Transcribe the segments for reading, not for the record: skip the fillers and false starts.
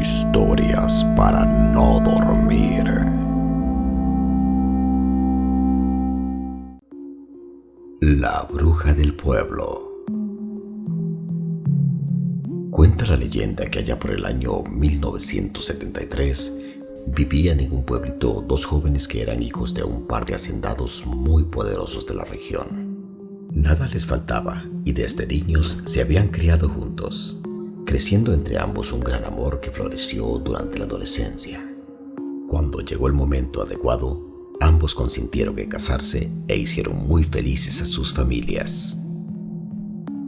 Historias para no dormir. La bruja del pueblo. Cuenta la leyenda que allá por el año 1973 vivían en un pueblito dos jóvenes que eran hijos de un par de hacendados muy poderosos de la región. Nada les faltaba y desde niños se habían criado juntos, creciendo entre ambos un gran amor que floreció durante la adolescencia. Cuando llegó el momento adecuado, ambos consintieron en casarse e hicieron muy felices a sus familias.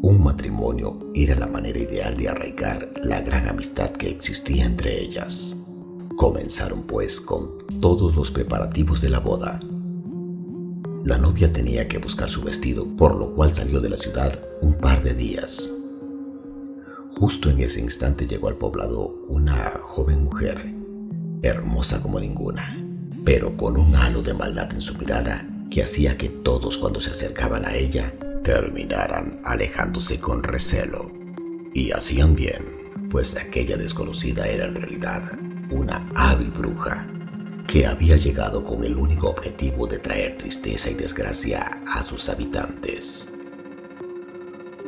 Un matrimonio era la manera ideal de arraigar la gran amistad que existía entre ellas. Comenzaron pues con todos los preparativos de la boda. La novia tenía que buscar su vestido, por lo cual salió de la ciudad un par de días. Justo en ese instante llegó al poblado una joven mujer, hermosa como ninguna, pero con un halo de maldad en su mirada que hacía que todos cuando se acercaban a ella terminaran alejándose con recelo. Y hacían bien, pues aquella desconocida era en realidad una hábil bruja que había llegado con el único objetivo de traer tristeza y desgracia a sus habitantes.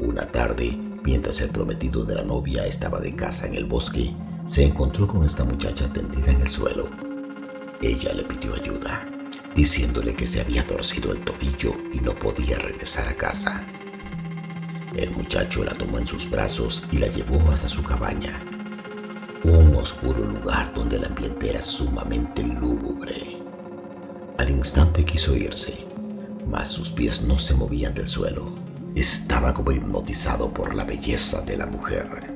Una tarde, mientras el prometido de la novia estaba de caza en el bosque, se encontró con esta muchacha tendida en el suelo. Ella le pidió ayuda, diciéndole que se había torcido el tobillo y no podía regresar a casa. El muchacho la tomó en sus brazos y la llevó hasta su cabaña, un oscuro lugar donde el ambiente era sumamente lúgubre. Al instante quiso irse, mas sus pies no se movían del suelo. Estaba como hipnotizado por la belleza de la mujer.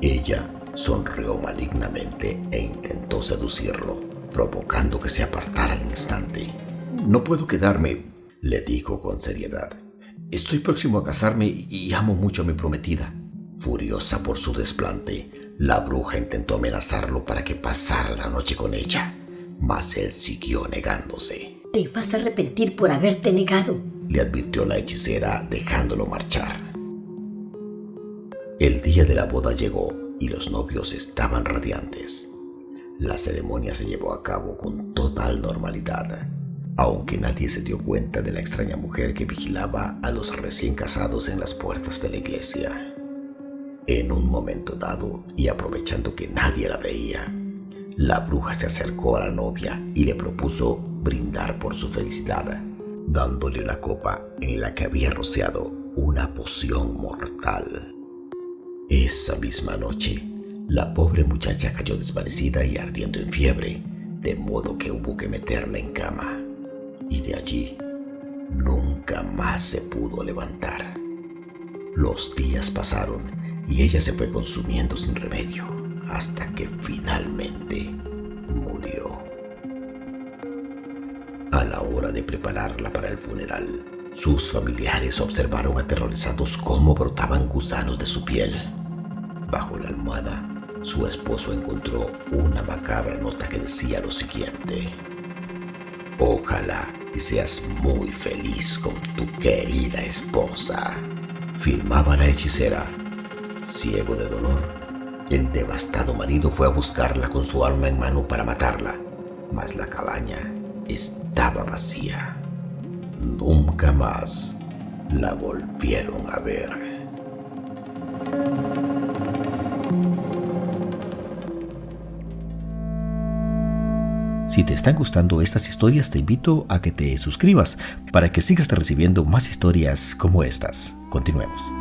Ella sonrió malignamente e intentó seducirlo, provocando que se apartara al instante. «No puedo quedarme», le dijo con seriedad. «Estoy próximo a casarme y amo mucho a mi prometida». Furiosa por su desplante, la bruja intentó amenazarlo para que pasara la noche con ella, mas él siguió negándose. «Te vas a arrepentir por haberte negado», le advirtió la hechicera, dejándolo marchar. El día de la boda llegó y los novios estaban radiantes. La ceremonia se llevó a cabo con total normalidad, aunque nadie se dio cuenta de la extraña mujer que vigilaba a los recién casados en las puertas de la iglesia. En un momento dado, y aprovechando que nadie la veía, la bruja se acercó a la novia y le propuso brindar por su felicidad, dándole una copa en la que había rociado una poción mortal. Esa misma noche, la pobre muchacha cayó desvanecida y ardiendo en fiebre, de modo que hubo que meterla en cama, y de allí nunca más se pudo levantar. Los días pasaron y ella se fue consumiendo sin remedio, hasta que finalmente murió. A la hora de prepararla para el funeral, sus familiares observaron aterrorizados cómo brotaban gusanos de su piel. Bajo la almohada, su esposo encontró una macabra nota que decía lo siguiente: «Ojalá y seas muy feliz con tu querida esposa», firmaba la hechicera. Ciego de dolor, el devastado marido fue a buscarla con su arma en mano para matarla, mas la cabaña estaba vacía. Nunca más la volvieron a ver. Si te están gustando estas historias, te invito a que te suscribas para que sigas recibiendo más historias como estas. Continuemos.